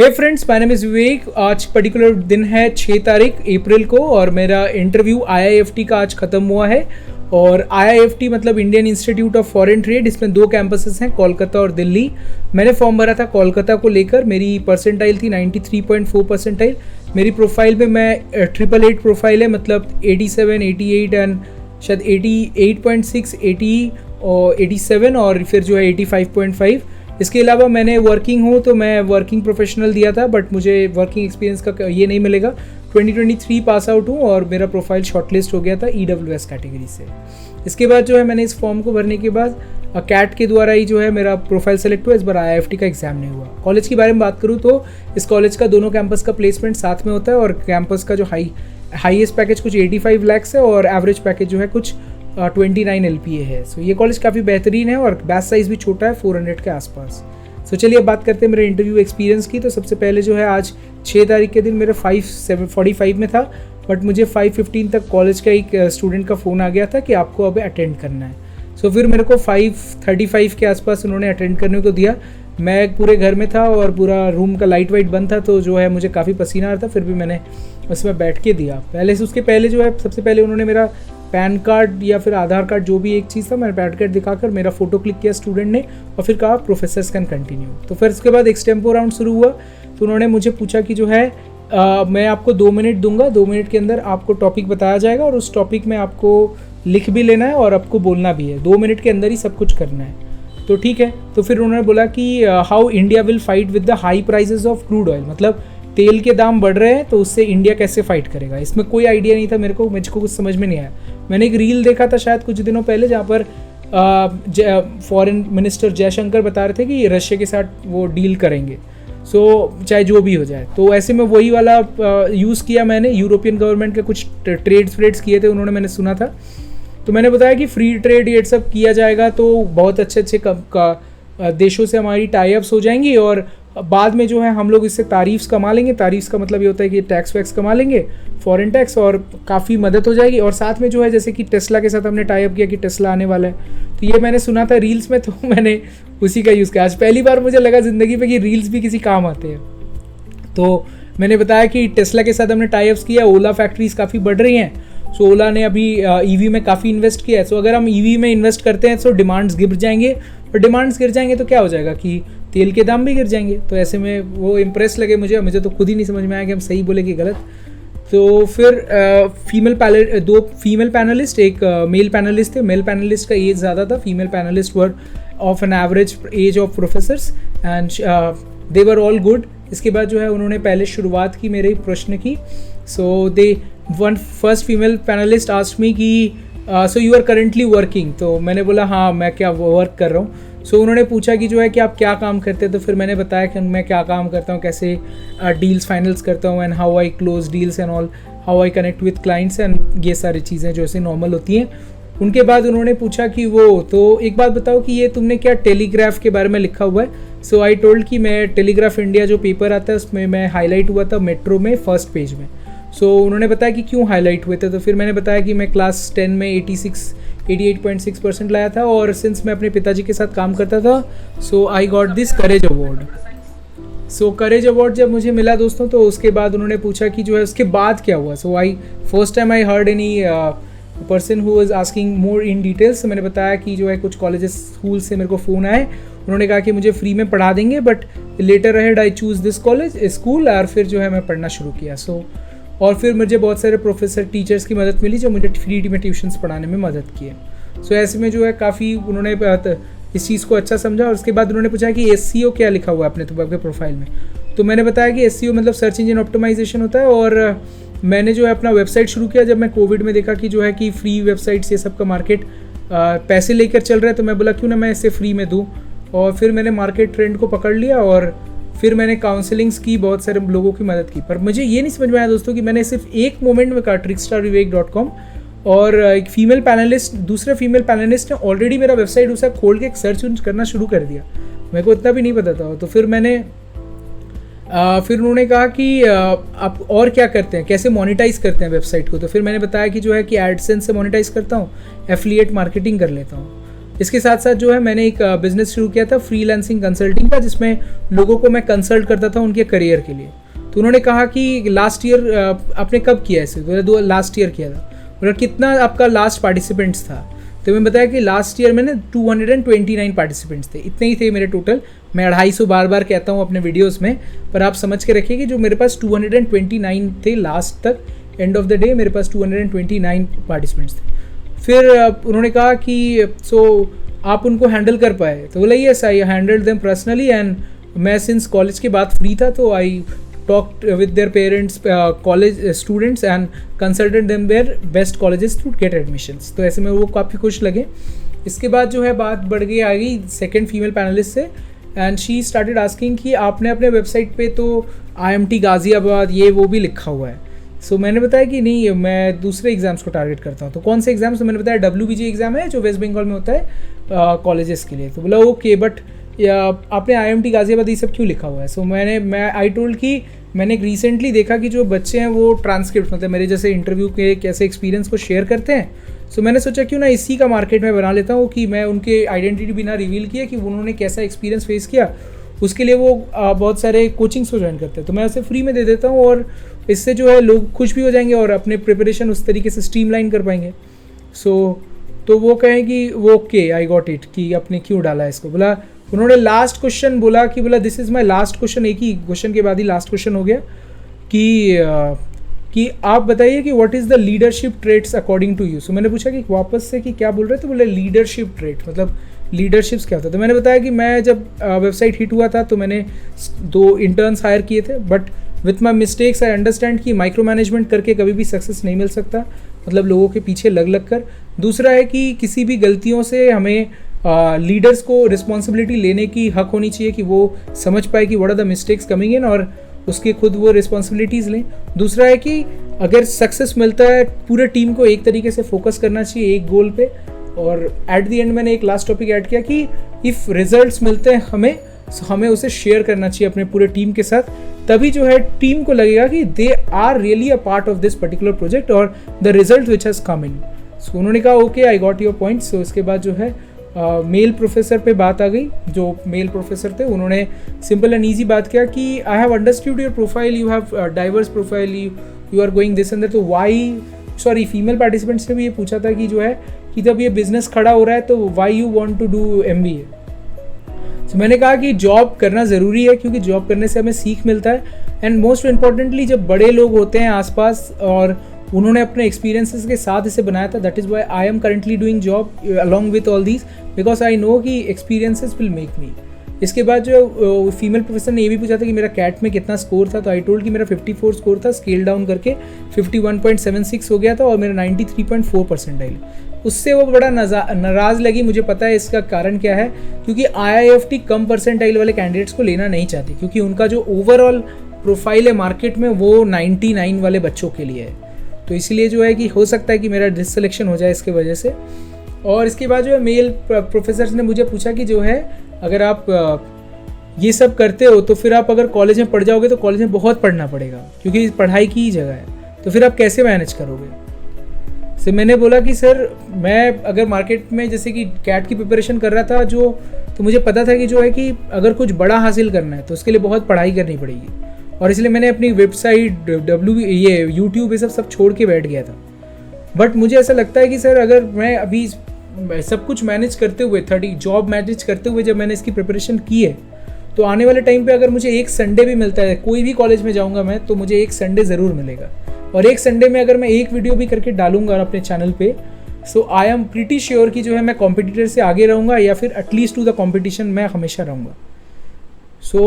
Hey friends, my name is Vivek. आज particular दिन है 6 तारीख अप्रैल को और मेरा इंटरव्यू IIFT का आज ख़त्म हुआ है। और IIFT मतलब Indian institute of foreign trade, इसमें 2 कैंपसेस हैं, कोलकाता और दिल्ली। मैंने फॉर्म भरा था कोलकाता को लेकर। मेरी परसेंटाइल थी 93.4 परसेंटाइल। मेरी प्रोफाइल में मैं 888 प्रोफाइल है, मतलब 87, 88 एंड शायद 88.6, 80 और 87 और फिर जो है 85.5। इसके अलावा मैंने वर्किंग हूँ तो मैं वर्किंग प्रोफेशनल दिया था, बट मुझे वर्किंग एक्सपीरियंस का ये नहीं मिलेगा। 2023 पास आउट हूँ और मेरा प्रोफाइल शॉर्टलिस्ट हो गया था EWS कैटेगरी से। इसके बाद जो है मैंने इस फॉर्म को भरने के बाद कैट के द्वारा ही जो है मेरा प्रोफाइल सेलेक्ट हुआ। इस बार IIFT का एग्जाम नहीं हुआ। कॉलेज के बारे में बात करूँ तो इस कॉलेज का दोनों कैंपस का प्लेसमेंट साथ में होता है और कैंपस का जो हाईएस्ट पैकेज कुछ 85 लैक्स है और एवरेज पैकेज जो है कुछ 29 LPA है। सो ये कॉलेज काफ़ी बेहतरीन है और बैच साइज़ भी छोटा है, 400 के आसपास। सो चलिए अब बात करते हैं मेरे इंटरव्यू एक्सपीरियंस की। तो सबसे पहले जो है आज 6 तारीख के दिन मेरे 5:45 में था, बट मुझे 5:15 तक कॉलेज का एक स्टूडेंट का फ़ोन आ गया था कि आपको अब अटेंड करना है। सो फिर मेरे को 5:35 के आसपास उन्होंने अटेंड करने को दिया। मैं पूरे घर में था और पूरा रूम का लाइट वाइट बंद था, तो जो है मुझे काफ़ी पसीना आ रहा था, फिर भी मैंने उसमें बैठ के दिया। उसके पहले जो है सबसे पहले उन्होंने मेरा पैन कार्ड या फिर आधार कार्ड जो भी एक चीज़ था, मैंने पैन कार्ड दिखाकर मेरा फ़ोटो क्लिक किया स्टूडेंट ने और फिर कहा प्रोफेसर्स कैन कंटिन्यू। तो फिर उसके बाद एक्सटेम्पो राउंड शुरू हुआ। तो उन्होंने मुझे पूछा कि जो है मैं आपको 2 मिनट दूंगा, 2 मिनट के अंदर आपको टॉपिक बताया जाएगा और उस टॉपिक में आपको लिख भी लेना है और आपको बोलना भी है। 2 मिनट के अंदर ही सब कुछ करना है। तो ठीक है। तो फिर उन्होंने बोला कि how India will fight with the high prices of crude oil, मतलब तेल के दाम बढ़ रहे हैं तो उससे इंडिया कैसे फाइट करेगा। इसमें कोई आइडिया नहीं था मुझको कुछ समझ में नहीं आया। मैंने एक रील देखा था शायद कुछ दिनों पहले, जहाँ पर फॉरेन मिनिस्टर जयशंकर बता रहे थे कि रशिया के साथ वो डील करेंगे, सो चाहे जो भी हो जाए। तो ऐसे में वही वाला यूज़ किया मैंने। यूरोपियन गवर्नमेंट के कुछ ट्रेड्स किए थे उन्होंने, मैंने सुना था। तो मैंने बताया कि फ्री ट्रेड ये सब किया जाएगा तो बहुत अच्छे देशों से हमारी टाई अप्स हो जाएंगी और बाद में जो है हम लोग इससे तारीफ्स कमा लेंगे। तारीफ्स का मतलब ये होता है कि टैक्स वैक्स कमा लेंगे, फॉरेन टैक्स, और काफ़ी मदद हो जाएगी। और साथ में जो है जैसे कि टेस्ला के साथ हमने टाई अप किया कि टेस्ला आने वाला है, तो ये मैंने सुना था रील्स में, तो मैंने उसी का यूज़ किया। आज पहली बार मुझे लगा ज़िंदगी में कि रील्स भी किसी काम आते हैं। तो मैंने बताया कि टेस्ला के साथ हमने टाई अप्स किया। ओला फैक्ट्रीज काफ़ी बढ़ रही हैं, सो ओला ने अभी EV में काफ़ी इन्वेस्ट किया है। सो अगर हम EV में इन्वेस्ट करते हैं तो डिमांड्स गिर जाएंगे, और डिमांड्स गिर जाएंगे तो क्या हो जाएगा कि तेल के दाम भी गिर जाएंगे। तो ऐसे में वो इम्प्रेस लगे मुझे तो खुद ही नहीं समझ में आया कि हम सही बोले कि गलत। तो फिर 2 फीमेल पैनलिस्ट, एक मेल पैनलिस्ट थे। मेल पैनलिस्ट का एज ज़्यादा था, female panelist were of an average age of professors and they were all good. इसके बाद जो है उन्होंने पहले शुरुआत की मेरे प्रश्न की। So first female panelist asked me कि so you are currently working. तो मैंने बोला हाँ, मैं क्या वर्क कर रहा हूँ। सो उन्होंने पूछा कि जो है कि आप क्या काम करते हैं। तो फिर मैंने बताया कि मैं क्या काम करता हूँ, कैसे डील्स फाइनल्स करता हूँ and how I close deals and all, how I connect with clients and ये सारी चीज़ें जो ऐसे नॉर्मल होती हैं। उनके बाद उन्होंने पूछा कि तो एक बात बताओ कि ये तुमने क्या टेलीग्राफ के बारे में लिखा हुआ है। सो आई टोल्ड कि मैं टेलीग्राफ इंडिया जो पेपर आता है उसमें मैं हाईलाइट हुआ था मेट्रो में फर्स्ट पेज में। सो उन्होंने बताया कि क्यों हाईलाइट हुए थे। तो फिर मैंने बताया कि मैं क्लास 10 में 88.6% लाया था और सिंस मैं अपने पिताजी के साथ काम करता था, so I got this courage award. So courage award जब मुझे मिला दोस्तों, तो उसके बाद उन्होंने पूछा कि जो है उसके बाद क्या हुआ। So first time I heard any person who was asking more in details. मैंने बताया कि जो है कुछ कॉलेजेस स्कूल से मेरे को फ़ोन आए, उन्होंने कहा कि मुझे फ्री में पढ़ा देंगे, but later ahead I choose this college school, और फिर जो है मैं पढ़ना शुरू किया। और फिर मुझे बहुत सारे प्रोफेसर टीचर्स की मदद मिली जो मुझे फ्री में ट्यूशन्स पढ़ाने में मदद किए। सो ऐसे में जो है काफ़ी उन्होंने इस चीज़ को अच्छा समझा। और उसके बाद उन्होंने पूछा कि SEO क्या लिखा हुआ है अपने प्रोफाइल में। तो मैंने बताया कि SEO मतलब सर्च इंजन ऑप्टिमाइजेशन होता है। और मैंने जो है अपना वेबसाइट शुरू किया जब मैं कोविड में देखा कि जो है कि फ्री वेबसाइट्स ये सब का मार्केट पैसे लेकर चल रहा है, तो मैं बोला क्यों ना मैं इसे फ्री में दूँ। और फिर मैंने मार्केट ट्रेंड को पकड़ लिया और फिर मैंने काउंसलिंग्स की, बहुत सारे लोगों की मदद की। पर मुझे ये नहीं समझ में आया दोस्तों कि मैंने सिर्फ एक मोमेंट में कहा trickstarvivek.com, और एक फीमेल पैनलिस्ट, दूसरे फीमेल पैनलिस्ट ने ऑलरेडी मेरा वेबसाइट उसे खोल के सर्च करना शुरू कर दिया। मेरे को इतना भी नहीं पता था। तो फिर फिर उन्होंने कहा कि आप और क्या करते हैं, कैसे मोनेटाइज करते हैं वेबसाइट को। तो फिर मैंने बताया कि जो है कि एडसेंस से मोनेटाइज करता हूँ, एफिलिएट मार्केटिंग कर लेता हूँ। इसके साथ साथ जो है मैंने एक बिज़नेस शुरू किया था फ्रीलांसिंग कंसल्टिंग का, जिसमें लोगों को मैं कंसल्ट करता था उनके करियर के लिए। तो उन्होंने कहा कि लास्ट ईयर आपने कब किया इसे, तो लास्ट ईयर किया था। और कितना आपका लास्ट पार्टिसिपेंट्स था, तो मैं बताया कि लास्ट ईयर में ना 229 पार्टिसिपेंट्स थे, इतने ही थे मेरे टोटल। मैं 250 बार बार कहता हूँ अपने वीडियोस में, पर आप समझ के रखिए कि जो मेरे पास 229 थे लास्ट तक, एंड ऑफ द डे मेरे पास 229 पार्टिसिपेंट्स थे। फिर उन्होंने कहा कि आप उनको हैंडल कर पाए, तो बोला yes I handled them personally, and मैं सिंस कॉलेज के बाद फ्री था तो आई talked with their parents, college students and consulted them their best colleges to get admissions। तो ऐसे में वो काफ़ी खुश लगे। इसके बाद जो है बात बढ़ गई आ गई सेकेंड फीमेल पैनलिस्ट से, एंड शी स्टार्टेड आस्किंग कि आपने अपने वेबसाइट पे तो IMT गाज़ियाबाद ये वो भी लिखा हुआ है। सो मैंने बताया कि नहीं, मैं दूसरे एग्ज़ाम्स को टारगेट करता हूँ। तो कौन से एग्ज़ाम्स? तो मैंने बताया WBG एग्ज़ाम है जो वेस्ट बंगाल में होता है कॉलेजेस के लिए। तो बोला ओके, बट आपने IMT गाज़ियाबाद ये सब क्यों लिखा हुआ है? सो मैं आई टोल्ड कि मैंने रिसेंटली देखा कि जो बच्चे हैं वो ट्रांसक्रिप्ट, मतलब मेरे जैसे इंटरव्यू के कैसे एक्सपीरियंस को शेयर करते हैं। सो मैंने सोचा क्यों ना इसी का मार्केट में बना लेता हूँ कि मैं उनके आइडेंटिटी बिना रिवील किया कि उन्होंने कैसा एक्सपीरियंस फेस किया, उसके लिए वो बहुत सारे कोचिंग्स को ज्वाइन करते हैं, तो मैं उसे फ्री में दे देता हूँ। और इससे जो है लोग खुश भी हो जाएंगे और अपने प्रिपरेशन उस तरीके से स्ट्रीमलाइन कर पाएंगे। तो वो कहें कि वो ओके आई गॉट इट, कि आपने क्यों डाला इसको। बोला उन्होंने लास्ट क्वेश्चन बोला कि this is my last question, एक ही क्वेश्चन के बाद ही लास्ट क्वेश्चन हो गया कि आप बताइए कि what is the leadership traits according to you. So मैंने पूछा कि वापस से कि क्या बोल रहे हैं, तो बोले लीडरशिप ट्रेट, मतलब लीडरशिप्स क्या होता है। तो मैंने बताया कि मैं जब वेबसाइट हिट हुआ था तो मैंने 2 इंटर्न्स हायर किए थे, but with my mistakes I understand कि माइक्रो मैनेजमेंट करके कभी भी सक्सेस नहीं मिल सकता, मतलब लोगों के पीछे लग कर। दूसरा है कि किसी भी गलतियों से हमें लीडर्स को रिस्पॉन्सिबिलिटी लेने की हक होनी चाहिए कि वो समझ पाए कि what are the mistakes coming in, और उसके खुद वो रिस्पॉन्सिबिलिटीज़ लें। दूसरा है कि अगर सक्सेस मिलता है पूरे टीम को एक तरीके से फोकस करना चाहिए एक गोल पे। और एट द एंड मैंने एक लास्ट टॉपिक ऐड किया कि इफ़ रिजल्ट्स मिलते हैं हमें उसे शेयर करना चाहिए अपने पूरे टीम के साथ, तभी जो है टीम को लगेगा कि they are really a part of this particular project और the result which has come in. So उन्होंने कहा okay I got your point. So इसके बाद जो है मेल प्रोफेसर पे बात आ गई। जो मेल प्रोफेसर थे उन्होंने सिंपल एंड ईजी बात किया कि I have understood your profile, you have diverse profile, you are going this and that. तो वाई फीमेल पार्टिसिपेंट्स ने भी ये पूछा था कि जो है कि जब ये बिजनेस खड़ा हो रहा है तो why you want to do MBA। तो मैंने कहा कि जॉब करना ज़रूरी है, क्योंकि जॉब करने से हमें सीख मिलता है, एंड मोस्ट इम्पॉर्टेंटली जब बड़े लोग होते हैं आसपास और उन्होंने अपने एक्सपीरियंसेस के साथ इसे बनाया था, that is why I am currently doing job along with all these, because I know कि एक्सपीरियंसेस विल मेक मी। इसके बाद जो फीमेल प्रोफेसर ने ये भी पूछा था कि मेरा कैट में कितना स्कोर था, तो आई टोल्ड कि मेरा 54 स्कोर था, स्केल डाउन करके 51.76 हो गया था और मेरा 93.4 परसेंटाइल। उससे वो बड़ा नाराज़ लगी। मुझे पता है इसका कारण क्या है, क्योंकि IIFT कम परसेंटाइल वाले कैंडिडेट्स को लेना नहीं चाहती, क्योंकि उनका जो ओवरऑल प्रोफाइल है मार्केट में वो 99 वाले बच्चों के लिए है। तो इसलिए जो है कि हो सकता है कि मेरा डिससिलेक्शन हो जाए इसके वजह से। और इसके बाद जो है मेल प्रोफेसर्स ने मुझे पूछा कि जो है अगर आप ये सब करते हो तो फिर आप अगर कॉलेज में पढ़ जाओगे तो कॉलेज में बहुत पढ़ना पड़ेगा, क्योंकि पढ़ाई की ही जगह है, तो फिर आप कैसे मैनेज करोगे। तो मैंने बोला कि सर मैं अगर मार्केट में जैसे कि कैट की प्रिपरेशन कर रहा था तो मुझे पता था कि जो है कि अगर कुछ बड़ा हासिल करना है तो उसके लिए बहुत पढ़ाई करनी पड़ेगी, और इसलिए मैंने अपनी वेबसाइट ये यूट्यूब ये सब छोड़ के बैठ गया था। बट मुझे ऐसा लगता है कि सर अगर मैं अभी सब कुछ मैनेज करते हुए 30 जॉब मैनेज करते हुए जब मैंने इसकी प्रिपरेशन की है, तो आने वाले टाइम पे अगर मुझे एक संडे भी मिलता है, कोई भी कॉलेज में जाऊंगा मैं तो मुझे एक संडे ज़रूर मिलेगा, और एक संडे में अगर मैं एक वीडियो भी करके डालूंगा अपने चैनल पे, सो आई एम प्रीटी श्योर कि जो है मैं कॉम्पिटिटर से आगे रहूँगा, या फिर एटलीस्ट टू द कॉम्पिटिशन मैं हमेशा रहूँगा। सो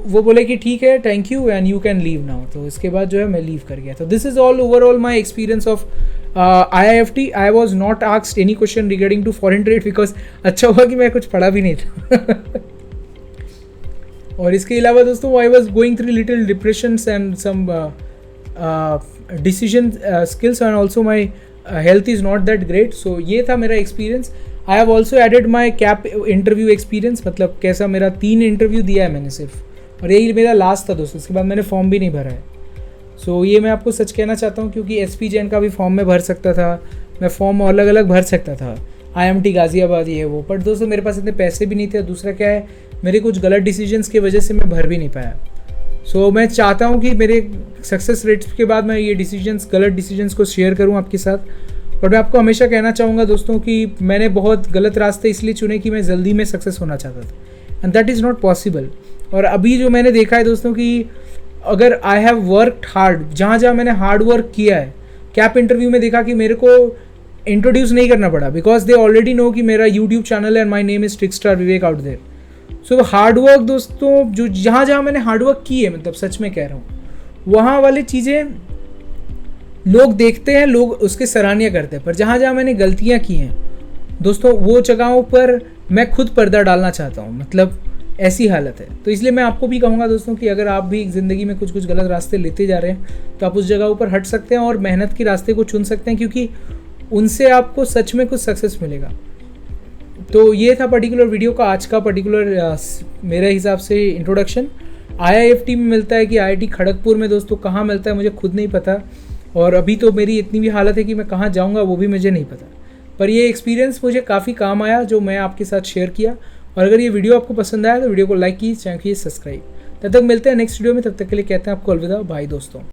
वो बोले कि ठीक है thank you and you can leave now. तो इसके बाद जो है मैं लीव कर गया। तो this is all overall my experience of IIFT। I was not asked any question regarding to foreign trade, because अच्छा हुआ कि मैं कुछ पढ़ा भी नहीं था। और इसके अलावा दोस्तों I was going through little depressions and some decision skills, and also my health is not that great. So ये था मेरा experience. I have also added my cap interview experience, मतलब कैसा मेरा 3 इंटरव्यू दिया है मैंने सिर्फ, और यही मेरा लास्ट था दोस्तों। इसके बाद मैंने फॉर्म भी नहीं भरा है। सो ये मैं आपको सच कहना चाहता हूँ, क्योंकि SP जैन का भी फॉर्म में भर सकता था, मैं फॉर्म अलग अलग भर सकता था, IMT गाज़ियाबाद ये वो, बट दोस्तों मेरे पास इतने पैसे भी नहीं थे, और दूसरा क्या है, मेरे कुछ गलत डिसीजंस की वजह से मैं भर भी नहीं पाया। सो मैं चाहता हूँ कि मेरे सक्सेस रेट्स के बाद मैं ये डिसीजंस, गलत डिसीजंस को शेयर करूँ आपके साथ। और मैं आपको हमेशा कहना चाहूँगा दोस्तों कि मैंने बहुत गलत रास्ते इसलिए चुने कि मैं जल्दी में सक्सेस होना चाहता था, and that is not possible. और अभी जो मैंने देखा है दोस्तों कि अगर आई हैव वर्कड हार्ड, जहाँ जहाँ मैंने हार्ड वर्क किया है, कैप इंटरव्यू में देखा कि मेरे को इंट्रोड्यूस नहीं करना पड़ा, बिकॉज दे ऑलरेडी नो कि मेरा यूट्यूब चैनल है and my name is Trickstar Vivek out there. So hard work दोस्तों, जो जहाँ जहाँ मैंने हार्ड वर्क की है, मतलब सच में कह रहा हूँ, वहाँ वाली चीज़ें लोग देखते हैं, लोग उसके सराहनीय करते हैं, पर जहाँ जहाँ मैंने गलतियाँ की हैं दोस्तों, वो जगहों पर मैं खुद पर्दा डालना चाहता हूँ, मतलब ऐसी हालत है। तो इसलिए मैं आपको भी कहूँगा दोस्तों कि अगर आप भी ज़िंदगी में कुछ गलत रास्ते लेते जा रहे हैं, तो आप उस जगहों पर हट सकते हैं और मेहनत के रास्ते को चुन सकते हैं, क्योंकि उनसे आपको सच में कुछ सक्सेस मिलेगा। तो ये था पर्टिकुलर वीडियो का आज का पर्टिकुलर मेरे हिसाब से इंट्रोडक्शन। IIFT में मिलता है कि IIT खड़गपुर में दोस्तों कहाँ मिलता है मुझे खुद नहीं पता, और अभी तो मेरी इतनी भी हालत है कि मैं कहाँ जाऊँगा वो भी मुझे नहीं पता, पर ये एक्सपीरियंस मुझे काफ़ी काम आया जो मैं आपके साथ शेयर किया। और अगर ये वीडियो आपको पसंद आया तो वीडियो को लाइक कीजिए, चैनल कीजिए सब्सक्राइब। तब तक मिलते हैं नेक्स्ट वीडियो में, तब तक के लिए कहते हैं आपको अलविदा, बाय दोस्तों।